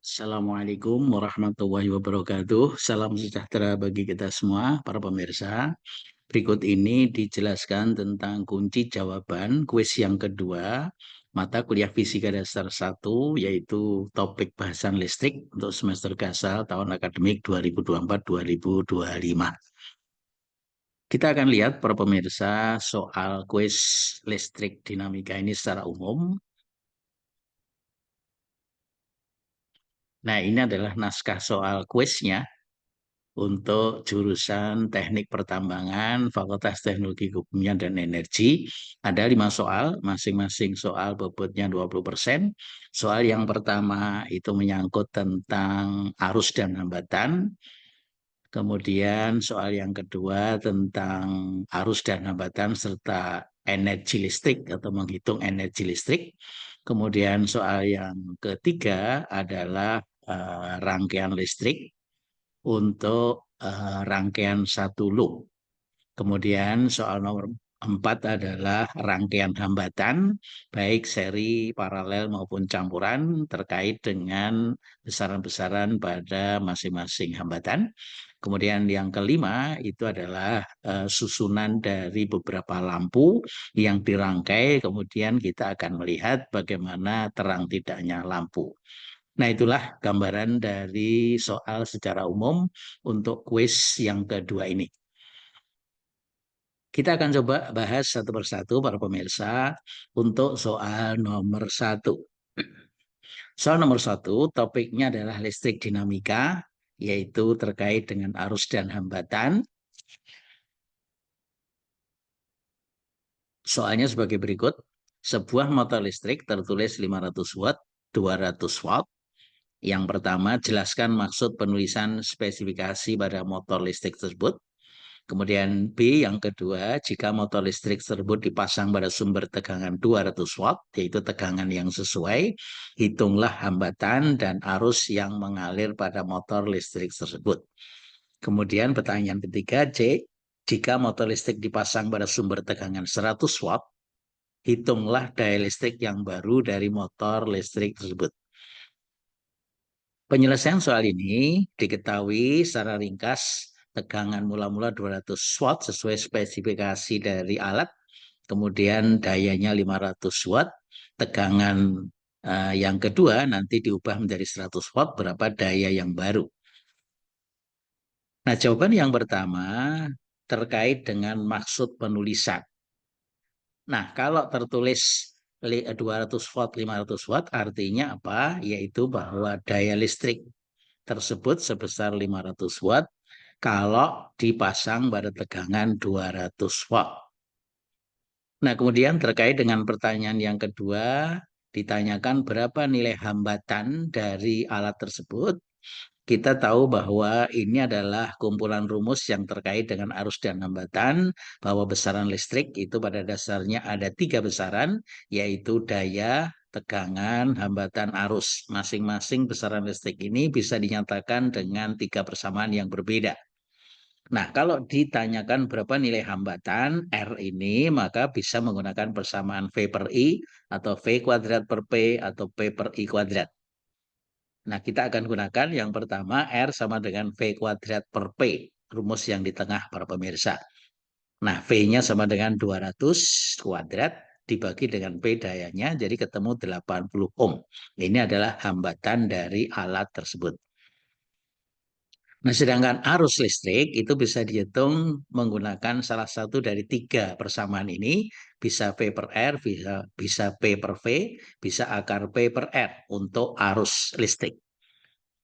Assalamualaikum warahmatullahi wabarakatuh. Salam sejahtera bagi kita semua, para pemirsa. Berikut ini dijelaskan tentang kunci jawaban kuis yang kedua, mata kuliah Fisika Dasar 1, yaitu topik bahasan listrik untuk semester Gasal tahun akademik 2024-2025. Kita akan lihat, para pemirsa, soal kuis listrik dinamika ini secara umum. Nah, ini adalah naskah soal kuisnya untuk jurusan Teknik Pertambangan, Fakultas Teknologi Kebumian dan Energi. Ada 5 soal, masing-masing soal bobotnya 20%. Soal yang pertama itu menyangkut tentang arus dan hambatan. Kemudian soal yang kedua tentang arus dan hambatan serta energi listrik atau menghitung energi listrik. Kemudian soal yang ketiga adalah rangkaian listrik untuk rangkaian satu loop. Kemudian soal nomor 4 adalah rangkaian hambatan, baik seri, paralel maupun campuran terkait dengan besaran-besaran pada masing-masing hambatan. Kemudian yang kelima itu adalah susunan dari beberapa lampu yang dirangkai, kemudian kita akan melihat bagaimana terang tidaknya lampu. Nah, itulah gambaran dari soal secara umum untuk kuis yang kedua ini. Kita akan coba bahas satu persatu, para pemirsa, untuk soal nomor 1. Soal nomor 1, topiknya adalah listrik dinamika, yaitu terkait dengan arus dan hambatan. Soalnya sebagai berikut. Sebuah motor listrik tertulis 500 watt, 200 watt. Yang pertama, jelaskan maksud penulisan spesifikasi pada motor listrik tersebut. Kemudian B yang kedua, jika motor listrik tersebut dipasang pada sumber tegangan 200 watt, yaitu tegangan yang sesuai, hitunglah hambatan dan arus yang mengalir pada motor listrik tersebut. Kemudian pertanyaan ketiga, C, jika motor listrik dipasang pada sumber tegangan 100 watt, hitunglah daya listrik yang baru dari motor listrik tersebut. Penyelesaian soal ini diketahui secara ringkas tegangan mula-mula 200 watt sesuai spesifikasi dari alat, kemudian dayanya 500 watt, tegangan yang kedua nanti diubah menjadi 100 watt, berapa daya yang baru. Nah, jawaban yang pertama terkait dengan maksud penulisan. Nah, kalau tertulis 200 watt, 500 watt artinya apa? Yaitu bahwa daya listrik tersebut sebesar 500 watt kalau dipasang pada tegangan 200 watt. Nah, kemudian terkait dengan pertanyaan yang kedua, ditanyakan berapa nilai hambatan dari alat tersebut. Kita tahu bahwa ini adalah kumpulan rumus yang terkait dengan arus dan hambatan, bahwa besaran listrik itu pada dasarnya ada 3 besaran, yaitu daya, tegangan, hambatan, arus. Masing-masing besaran listrik ini bisa dinyatakan dengan 3 persamaan yang berbeda. Nah, kalau ditanyakan berapa nilai hambatan R ini, maka bisa menggunakan persamaan V per I, atau V kuadrat per P, atau P per I kuadrat. Nah, kita akan gunakan yang pertama R sama dengan V kuadrat per P, rumus yang di tengah, para pemirsa. Nah, V-nya sama dengan 200 kuadrat dibagi dengan P dayanya, jadi ketemu 80 ohm. Ini adalah hambatan dari alat tersebut. Nah, sedangkan arus listrik itu bisa dihitung menggunakan salah satu dari 3 persamaan ini, bisa V per R, bisa P per V, bisa akar P per R untuk arus listrik.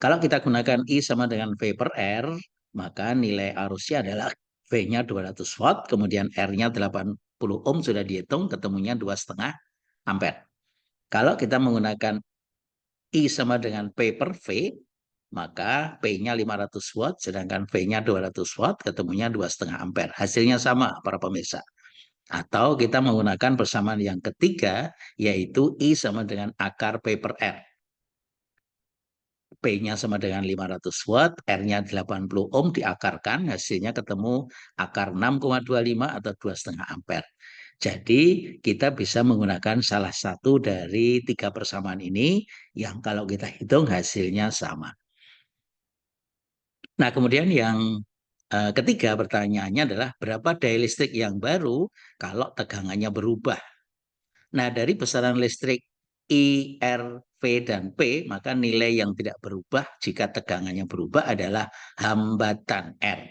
Kalau kita gunakan I sama dengan V per R, maka nilai arusnya adalah V-nya 200 watt, kemudian R-nya 80 ohm, sudah dihitung, ketemunya 2,5 ampere. Kalau kita menggunakan I sama dengan P per V, maka P-nya 500 watt, sedangkan V-nya 200 watt, ketemunya 2,5 ampere. Hasilnya sama, para pemirsa. Atau kita menggunakan persamaan yang ketiga, yaitu I sama dengan akar P per R. P-nya sama dengan 500 watt, R-nya 80 ohm, diakarkan, hasilnya ketemu akar 6,25 atau 2,5 ampere. Jadi kita bisa menggunakan salah satu dari tiga persamaan ini yang kalau kita hitung hasilnya sama. Nah, kemudian yang ketiga pertanyaannya adalah berapa daya listrik yang baru kalau tegangannya berubah. Nah, dari besaran listrik I, R, V, dan P, maka nilai yang tidak berubah jika tegangannya berubah adalah hambatan R.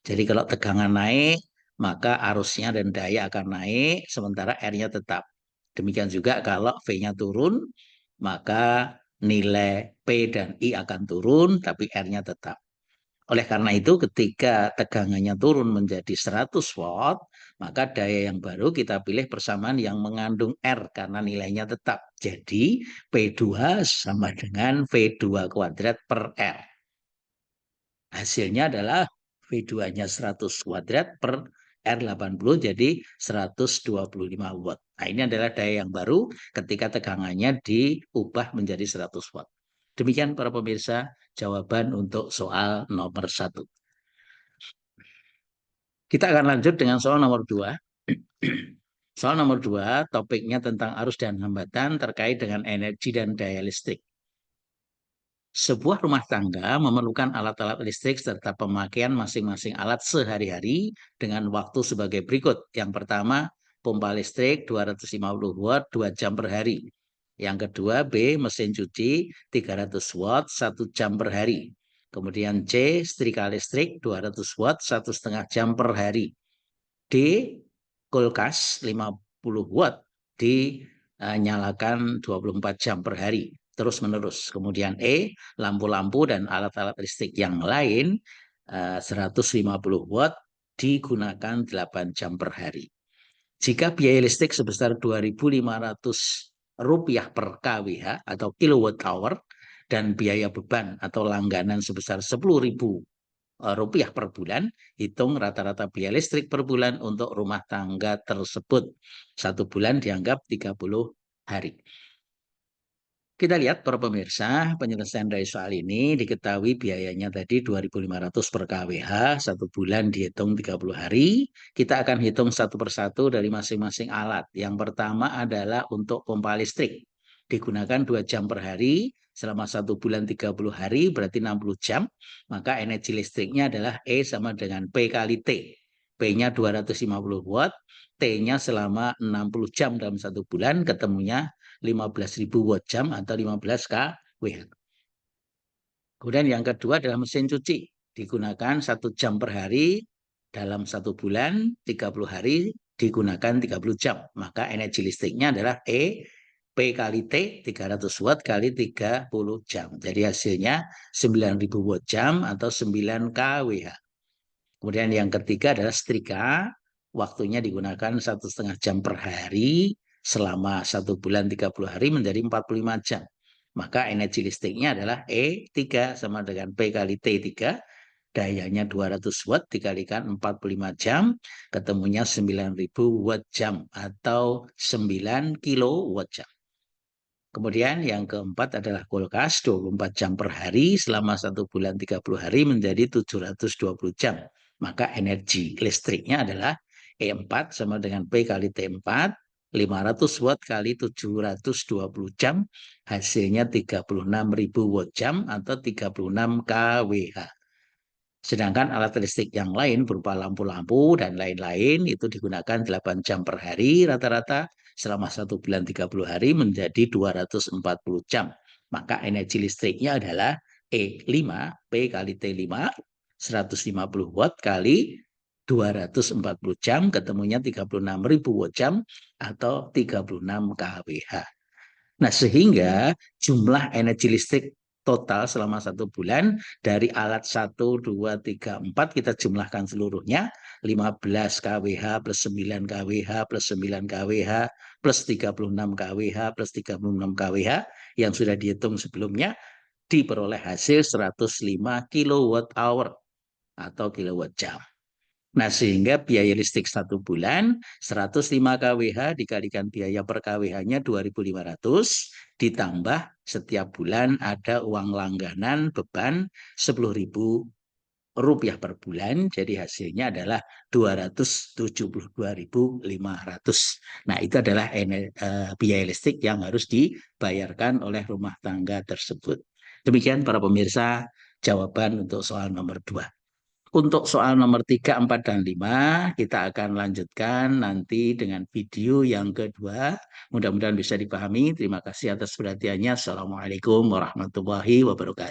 Jadi kalau tegangan naik, maka arusnya dan daya akan naik, sementara R-nya tetap. Demikian juga kalau V-nya turun, maka nilai P dan I akan turun, tapi R-nya tetap. Oleh karena itu, ketika tegangannya turun menjadi 100 watt, maka daya yang baru kita pilih persamaan yang mengandung R karena nilainya tetap. Jadi, P2 sama dengan V2 kuadrat per R. Hasilnya adalah V2-nya 100 kuadrat per R80, jadi 125 watt. Nah, ini adalah daya yang baru ketika tegangannya diubah menjadi 100 watt. Demikian para pemirsa, jawaban untuk soal nomor 1. Kita akan lanjut dengan soal nomor 2. Soal nomor 2, topiknya tentang arus dan hambatan terkait dengan energi dan daya listrik. Sebuah rumah tangga memerlukan alat-alat listrik serta pemakaian masing-masing alat sehari-hari dengan waktu sebagai berikut. Yang pertama, pompa listrik 250 watt 2 jam per hari. Yang kedua, B, mesin cuci 300 watt 1 jam per hari. Kemudian C, setrika listrik 200 watt 1,5 jam per hari. D, kulkas 50 watt dinyalakan 24 jam per hari terus menerus. Kemudian E, lampu-lampu dan alat-alat listrik yang lain 150 watt digunakan 8 jam per hari. Jika biaya listrik sebesar Rp2.500 per kWh atau kilowatt hour dan biaya beban atau langganan sebesar Rp10.000 per bulan, hitung rata-rata biaya listrik per bulan untuk rumah tangga tersebut. Satu bulan dianggap 30 hari. Kita lihat para pemirsa, penyelesaian dari soal ini diketahui biayanya tadi 2.500 per kWh, satu bulan dihitung 30 hari. Kita akan hitung satu persatu dari masing-masing alat. Yang pertama adalah untuk pompa listrik. Digunakan 2 jam per hari, selama satu bulan 30 hari berarti 60 jam, maka energi listriknya adalah E sama dengan P kali T. P-nya 250 watt, T-nya selama 60 jam dalam satu bulan, ketemunya 15.000 watt jam atau 15 kWh. Kemudian yang kedua adalah mesin cuci. Digunakan 1 jam per hari, dalam satu bulan 30 hari digunakan 30 jam. Maka energi listriknya adalah E P kali T 300 watt kali 30 jam. Jadi hasilnya 9.000 watt jam atau 9 kWh. Kemudian yang ketiga adalah setrika. Waktunya digunakan 1,5 jam per hari selama satu bulan 30 hari menjadi 45 jam. Maka energi listriknya adalah E3 sama dengan P kali T3. Dayanya 200 watt dikalikan 45 jam, ketemunya 9.000 watt jam atau 9 kilowatt jam. Kemudian yang keempat adalah kulkas 24 jam per hari selama satu bulan 30 hari menjadi 720 jam. Maka energi listriknya adalah E4 sama dengan P kali T4, 500 watt kali 720 jam, hasilnya 36.000 watt jam atau 36 kWh. Sedangkan alat listrik yang lain berupa lampu-lampu dan lain-lain itu digunakan 8 jam per hari rata-rata selama satu bulan 30 hari menjadi 240 jam. Maka energi listriknya adalah E5 P kali T5 150 watt kali 240 jam ketemunya 36.000 watt jam atau 36 kWh. Nah, sehingga jumlah energi listrik total selama satu bulan dari alat 1, 2, 3, 4 kita jumlahkan seluruhnya 15 kWh plus 9 kWh plus 9 kWh plus 36 kWh plus 36 kWh yang sudah dihitung sebelumnya diperoleh hasil 105 kilowatt hour atau kilowatt jam. Nah, sehingga biaya listrik satu bulan 105 kWh dikalikan biaya per kWh-nya 2.500 ditambah setiap bulan ada uang langganan beban 10.000 rupiah per bulan, jadi hasilnya adalah 272.500. Nah, itu adalah biaya listrik yang harus dibayarkan oleh rumah tangga tersebut. Demikian para pemirsa jawaban untuk soal nomor 2. Untuk soal nomor 3, 4, dan 5, kita akan lanjutkan nanti dengan video yang kedua. Mudah-mudahan bisa dipahami. Terima kasih atas perhatiannya. Assalamualaikum warahmatullahi wabarakatuh.